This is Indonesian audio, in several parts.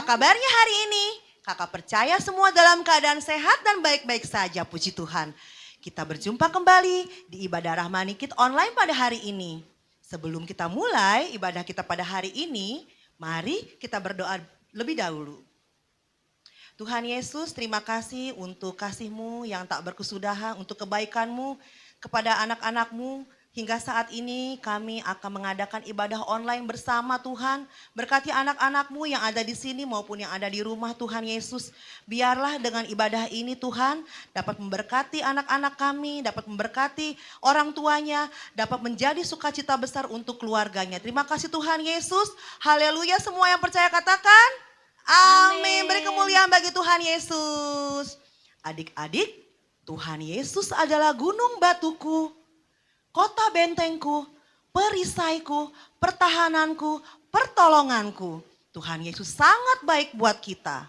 kabarnya hari ini? Kakak percaya semua dalam keadaan sehat dan baik-baik saja, puji Tuhan. Kita berjumpa kembali di ibadah Rahmanikit online pada hari ini. Sebelum kita mulai ibadah kita pada hari ini, mari kita berdoa lebih dahulu. Tuhan Yesus, terima kasih untuk kasih-Mu yang tak berkesudahan, untuk kebaikan-Mu kepada anak-anak-Mu. Hingga saat ini kami akan mengadakan ibadah online bersama Tuhan. Berkati anak-anak-Mu yang ada di sini maupun yang ada di rumah Tuhan Yesus. Biarlah dengan ibadah ini Tuhan dapat memberkati anak-anak kami, dapat memberkati orang tuanya, dapat menjadi sukacita besar untuk keluarganya. Terima kasih Tuhan Yesus. Haleluya, semua yang percaya katakan amin. Beri kemuliaan bagi Tuhan Yesus. Adik-adik, Tuhan Yesus adalah gunung batuku, kota bentengku, perisaiku, pertahananku, pertolonganku. Tuhan Yesus sangat baik buat kita.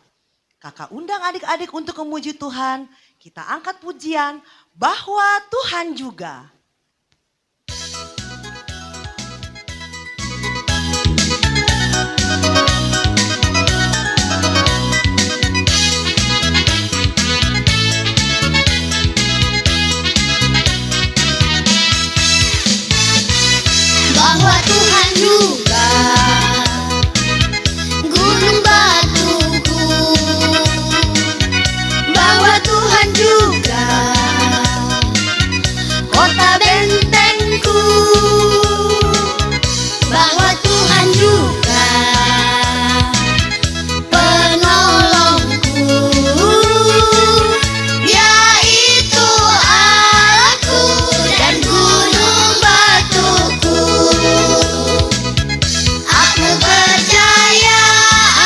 Kakak undang adik-adik untuk memuji Tuhan. Kita angkat pujian bahwa Tuhan juga. Bahwa Tuhan juga gunung batuku, bahwa Tuhan juga kota bentengku, bahwa Tuhan juga penolongku, yaitu Allahku dan gunung batuku. Aku percaya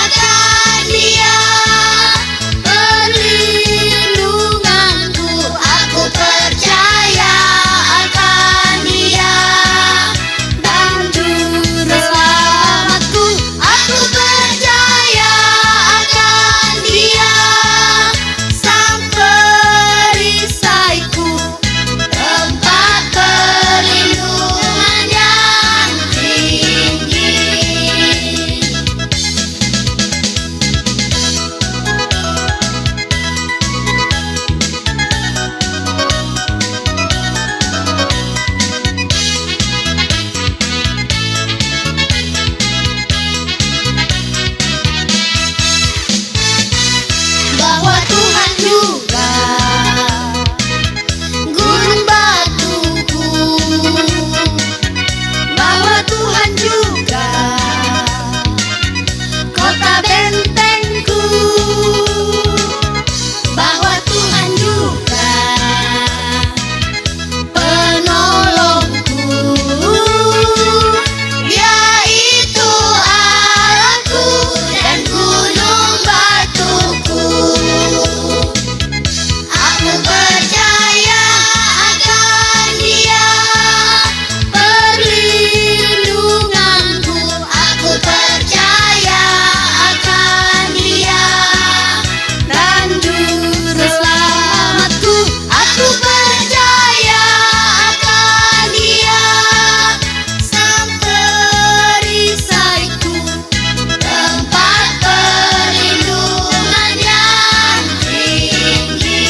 akan Dia, perlindunganku. Aku percaya akan Dia dan juru selamatku. Aku percaya akan Dia, sang perisaiku, tempat perlindungan yang tinggi. Bahwa Tuhan juga gunung batuku, bahwa Tuhan juga kota bentengku, bahwa Tuhan juga penolongku, yaitu Allahku dan gunung batuku. Aku percaya akan Dia, perlindunganku. Aku percaya akan Dia dan juru selamatku. Aku percaya akan Dia, sang perisaiku, tempat perlindungan yang tinggi.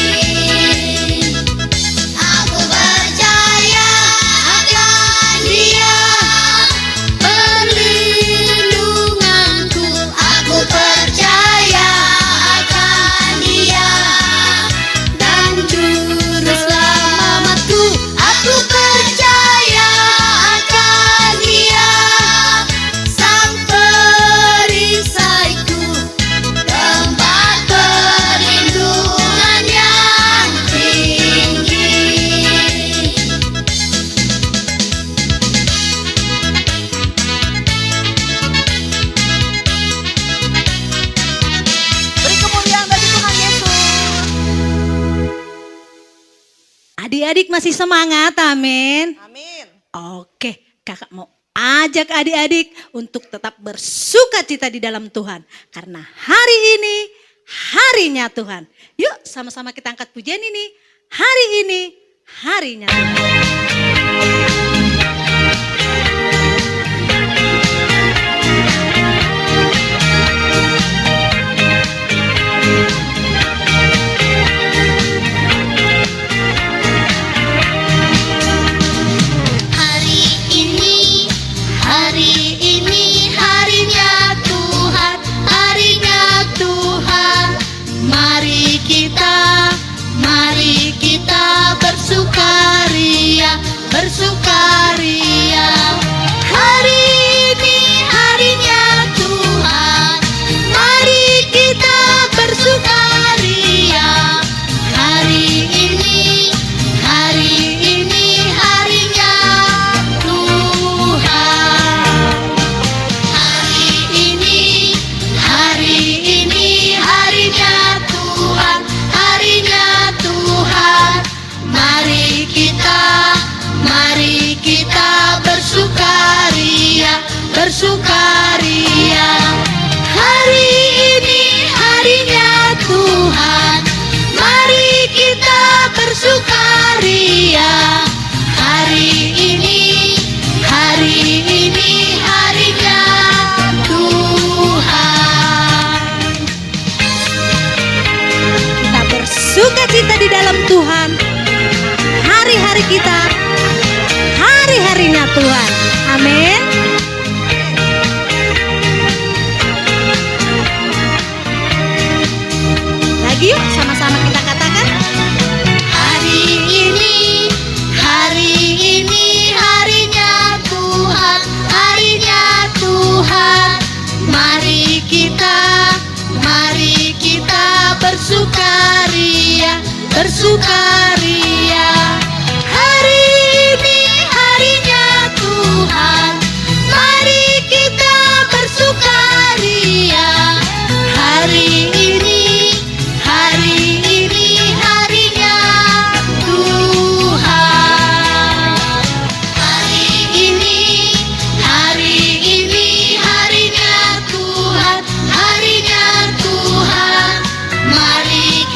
Aku percaya akan Dia, perlindunganku. Aku percaya akan Dia dan juru selamatku. Aku percaya akan Dia, sang perisaiku, tempat perlindungan yang tinggi. Beri kemuliaan bagi Tuhan Yesus. Adik-adik masih semangat, amin. Amin. Oke, kakak mau ajak adik-adik untuk tetap bersukacita di dalam Tuhan. Karena hari ini harinya Tuhan. Yuk sama-sama kita angkat pujian ini. Hari ini harinya Tuhan. Mari kita bersukaria, bersukaria. Hari ini harinya Tuhan. Mari kita bersukaria. Hari ini harinya Tuhan. Kita bersuka cita di dalam Tuhan. Hari-hari kita, hari-harinya Tuhan. Amin. Lagi yuk, sama-sama kita katakan. Hari ini harinya Tuhan, harinya Tuhan. Mari kita bersukaria, bersukaria. Hari ini harinya Tuhan. Mari kita bersukaria. Hari ini harinya Tuhan. Hari ini harinya Tuhan, harinya Tuhan. Mari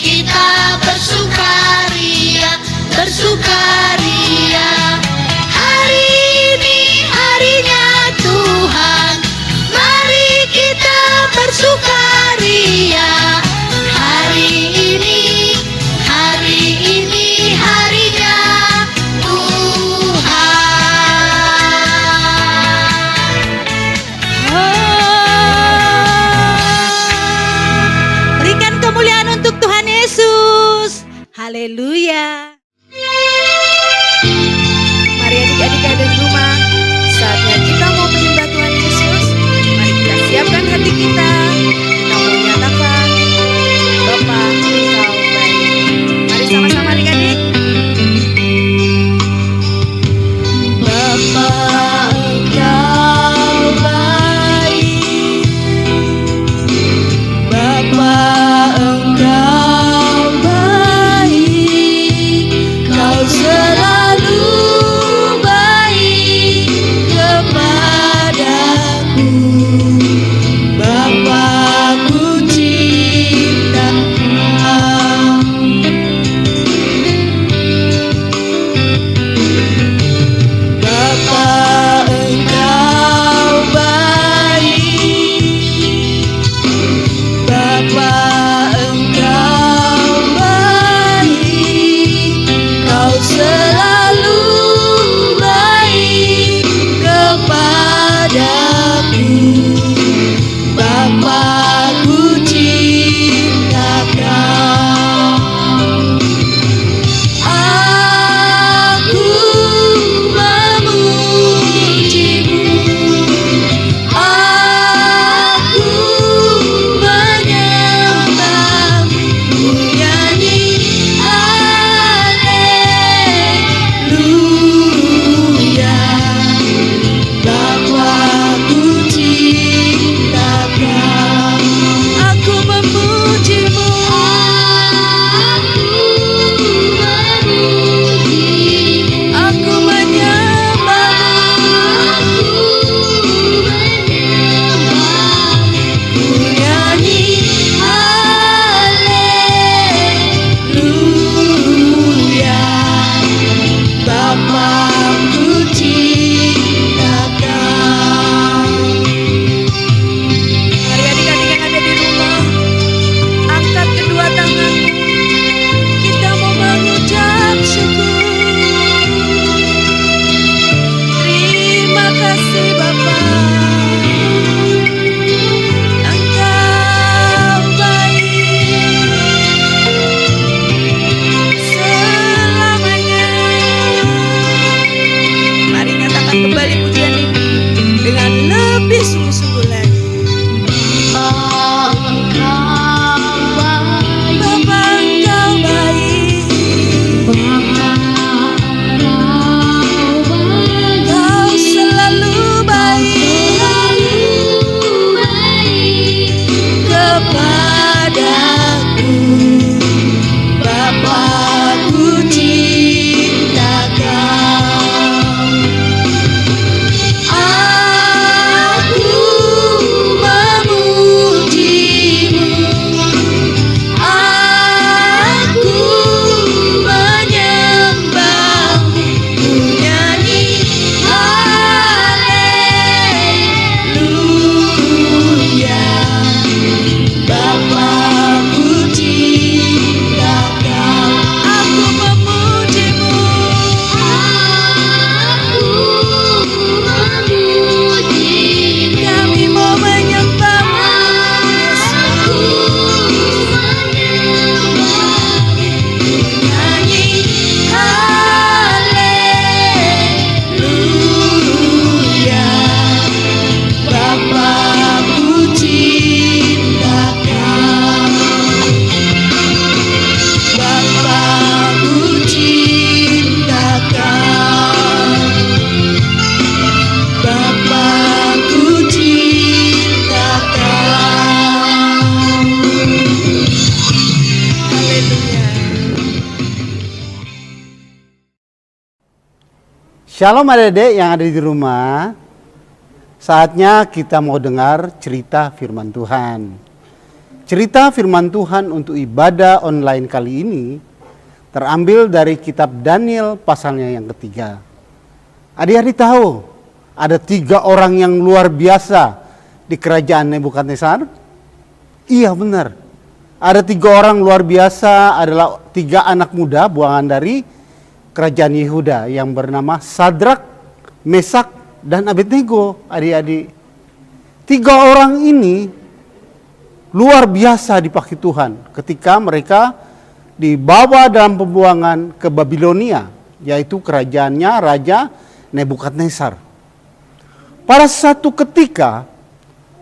kita bersukaria, bersukaria. Hari ini harinya Tuhan. Mari kita bersukaria. Hari ini harinya Tuhan. Berikan kemuliaan untuk Tuhan Yesus. Haleluya. Mari adik-adik ada di rumah, saatnya kita mau menyembah Tuhan Yesus. Mari kita siapkan hati kita mau nyatakan, Bapa Engkau baik. Mari sama-sama adik-adik. Bapa Engkau baik, Bapa Engkau baik, Kau selalu baik. Shalom adik-adik yang ada di rumah. Saatnya kita mau dengar cerita firman Tuhan. Cerita firman Tuhan untuk ibadah online kali ini terambil dari kitab Daniel pasalnya yang ketiga. Adik-adik tahu ada 3 orang yang luar biasa di kerajaan Nebukadnezar? Iya benar. Ada 3 orang luar biasa, adalah 3 anak muda buangan dari kerajaan Yehuda yang bernama Sadrak, Mesak, dan Abednego, adik-adik. 3 orang ini luar biasa dipakai Tuhan ketika mereka dibawa dalam pembuangan ke Babilonia, yaitu kerajaannya Raja Nebukadnezar. Pada satu ketika,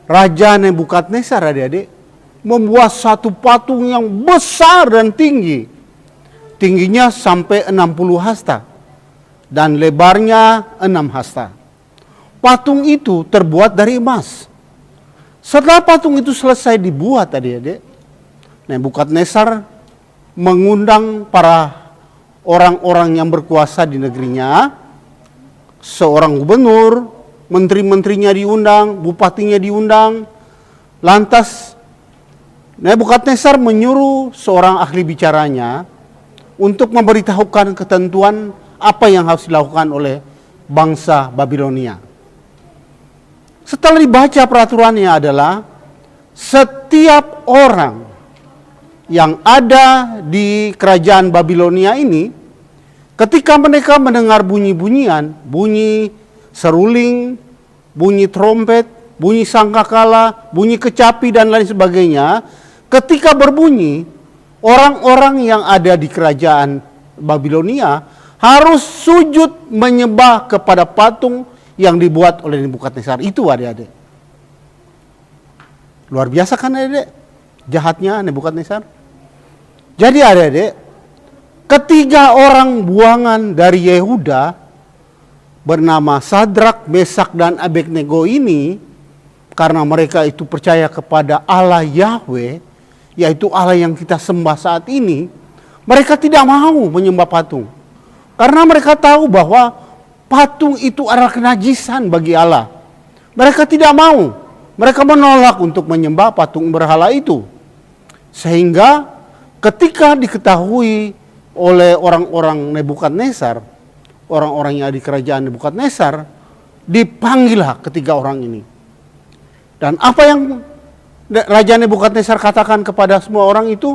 Raja Nebukadnezar, adik-adik, membuat satu patung yang besar dan tinggi. Tingginya sampai 60 hasta dan lebarnya 6 hasta. Patung itu terbuat dari emas. Setelah patung itu selesai dibuat, adik-adik, Nebukadnezar mengundang para orang-orang yang berkuasa di negerinya, seorang gubernur, menteri-menterinya diundang, bupatinya diundang. Lantas Nebukadnezar menyuruh seorang ahli bicaranya untuk memberitahukan ketentuan apa yang harus dilakukan oleh bangsa Babilonia. Setelah dibaca peraturannya adalah setiap orang yang ada di kerajaan Babilonia ini, ketika mereka mendengar bunyi-bunyian, bunyi seruling, bunyi trompet, bunyi sangkakala, bunyi kecapi dan lain sebagainya, ketika berbunyi, orang-orang yang ada di kerajaan Babilonia harus sujud menyembah kepada patung yang dibuat oleh Nebukadnezar itu, adik-adik. Luar biasa kan, adik-adik? Jahatnya Nebukadnezar. Jadi adik-adik, 3 orang buangan dari Yehuda bernama Sadrak, Mesak, dan Abednego ini, karena mereka itu percaya kepada Allah Yahweh, yaitu Allah yang kita sembah saat ini, mereka tidak mau menyembah patung. Karena mereka tahu bahwa patung itu adalah kenajisan bagi Allah. Mereka tidak mau, mereka menolak untuk menyembah patung berhala itu. Sehingga ketika diketahui oleh orang-orang Nebukadnezar, orang-orang yang ada di kerajaan Nebukadnezar, dipanggillah 3 orang ini. Dan apa yang Raja Nebukadnezar katakan kepada semua orang itu,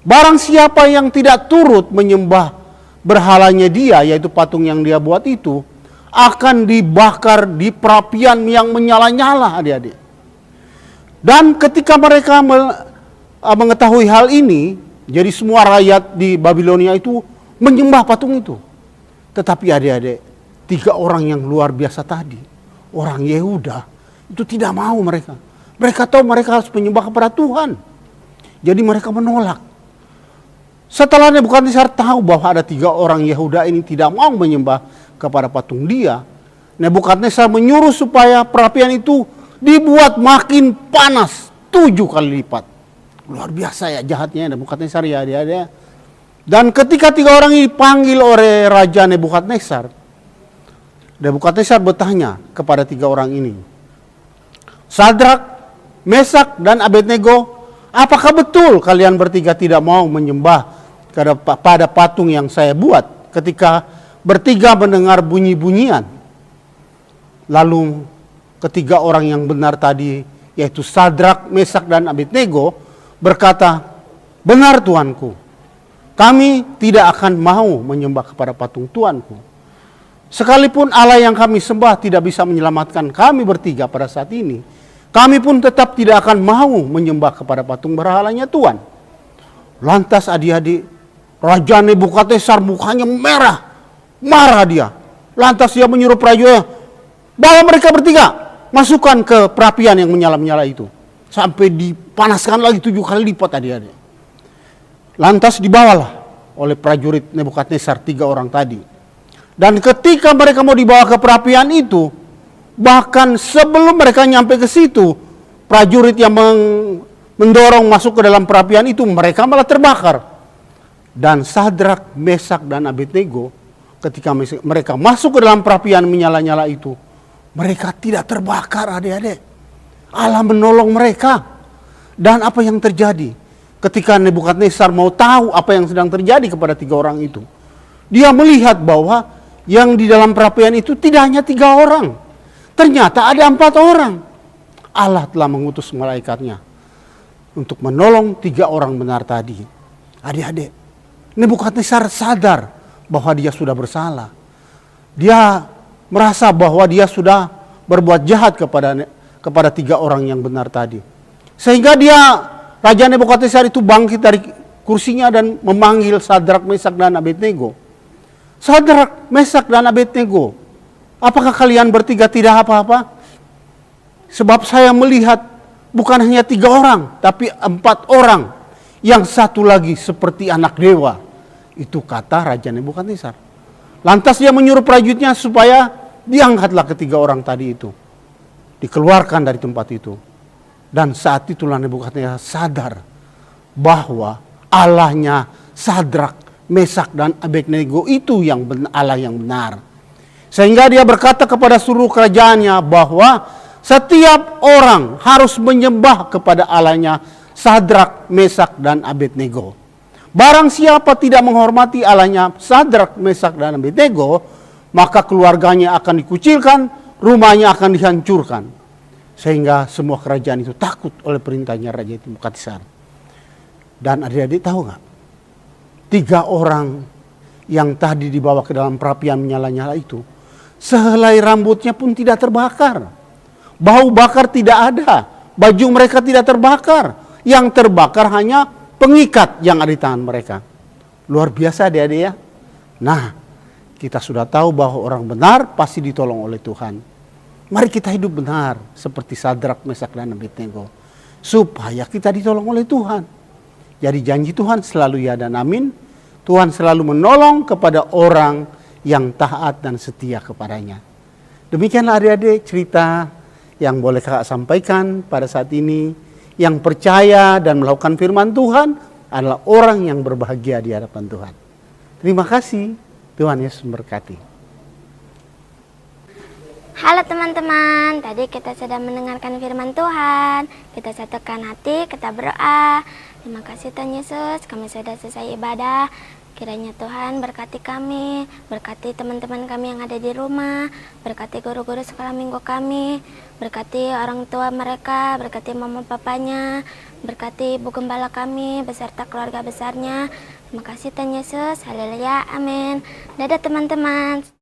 barang siapa yang tidak turut menyembah berhalanya dia, yaitu patung yang dia buat itu, akan dibakar di perapian yang menyala-nyala, adik-adik. Dan ketika mereka mengetahui hal ini, jadi semua rakyat di Babilonia itu menyembah patung itu. Tetapi adik-adik, 3 orang yang luar biasa tadi, orang Yehuda, itu tidak mau mereka. Mereka tahu mereka harus menyembah kepada Tuhan. Jadi mereka menolak. Setelah Nebukadnezar tahu bahwa ada 3 orang Yehuda ini tidak mau menyembah kepada patung dia, Nebukadnezar menyuruh supaya perapian itu dibuat makin panas 7 kali lipat. Luar biasa ya jahatnya Nebukadnezar ya dia. Dan ketika 3 orang ini dipanggil oleh Raja Nebukadnezar, Nebukadnezar bertanya kepada 3 orang ini, Sadrak, Mesak, dan Abednego, apakah betul kalian bertiga tidak mau menyembah pada patung yang saya buat ketika bertiga mendengar bunyi-bunyian? Lalu 3 orang yang benar tadi, yaitu Sadrak, Mesak, dan Abednego, berkata, benar Tuanku, kami tidak akan mau menyembah kepada patung Tuanku. Sekalipun Allah yang kami sembah tidak bisa menyelamatkan kami bertiga pada saat ini, kami pun tetap tidak akan mau menyembah kepada patung berhalanya Tuhan. Lantas adik-adik, Raja Nebukadnezar mukanya merah, marah dia. Lantas dia menyuruh prajuritnya, bawa mereka bertiga, masukkan ke perapian yang menyala-nyala itu. Sampai dipanaskan lagi 7 kali lipat, adik-adik. Lantas dibawalah oleh prajurit Nebukadnezar 3 orang tadi. Dan ketika mereka mau dibawa ke perapian itu, bahkan sebelum mereka nyampe ke situ, prajurit yang mendorong masuk ke dalam perapian itu, mereka malah terbakar. Dan Sadrak, Mesak, dan Abednego ketika mereka masuk ke dalam perapian menyala-nyala itu, mereka tidak terbakar, adik-adik. Allah menolong mereka. Dan apa yang terjadi ketika Nebukadnezar mau tahu apa yang sedang terjadi kepada 3 orang itu, dia melihat bahwa yang di dalam perapian itu tidak hanya 3 orang, ternyata ada 4 orang. Allah telah mengutus malaikatnya untuk menolong 3 orang benar tadi. Adik-adik, Nebukadnezar sadar bahwa dia sudah bersalah. Dia merasa bahwa dia sudah berbuat jahat kepada 3 orang yang benar tadi. Sehingga Raja Nebukadnezar itu bangkit dari kursinya dan memanggil Sadrak, Mesak, dan Abednego. Sadrak, Mesak, dan Abednego, apakah kalian bertiga tidak apa-apa? Sebab saya melihat bukan hanya 3 orang, tapi 4 orang. Yang satu lagi seperti anak dewa. Itu kata Raja Nebukadnezar. Lantas dia menyuruh prajuritnya supaya diangkatlah ke 3 orang tadi itu. Dikeluarkan dari tempat itu. Dan saat itulah Nebukadnezar sadar bahwa Allahnya Sadrak, Mesak, dan Abednego itu yang Allah yang benar. Sehingga dia berkata kepada seluruh kerajaannya bahwa setiap orang harus menyembah kepada Allahnya Sadrak, Mesak, dan Abednego. Barang siapa tidak menghormati Allahnya Sadrak, Mesak, dan Abednego, maka keluarganya akan dikucilkan, rumahnya akan dihancurkan. Sehingga semua kerajaan itu takut oleh perintahnya Raja Nebukadnezar. Dan adik-adik tahu nggak? 3 orang yang tadi dibawa ke dalam perapian menyala-nyala itu, sehelai rambutnya pun tidak terbakar. Bau bakar tidak ada, baju mereka tidak terbakar. Yang terbakar hanya pengikat yang ada di tangan mereka. Luar biasa adik-adik ya. Nah, kita sudah tahu bahwa orang benar pasti ditolong oleh Tuhan. Mari kita hidup benar seperti Sadrak, Mesak, dan Abednego, supaya kita ditolong oleh Tuhan. Jadi janji Tuhan selalu ya dan amin. Tuhan selalu menolong kepada orang yang taat dan setia kepadanya. Demikianlah adik-adik cerita yang boleh kakak sampaikan pada saat ini. Yang percaya dan melakukan firman Tuhan adalah orang yang berbahagia di hadapan Tuhan. Terima kasih. Tuhan Yesus memberkati. Halo teman-teman, tadi kita sudah mendengarkan firman Tuhan. Kita satukan hati, kita berdoa. Terima kasih Tuhan Yesus, kami sudah selesai ibadah. Kiranya Tuhan berkati kami, berkati teman-teman kami yang ada di rumah, berkati guru-guru sekolah minggu kami, berkati orang tua mereka, berkati mama papanya, berkati ibu gembala kami beserta keluarga besarnya. Terima kasih Tuhan Yesus, haleluya, amin. Dadah teman-teman.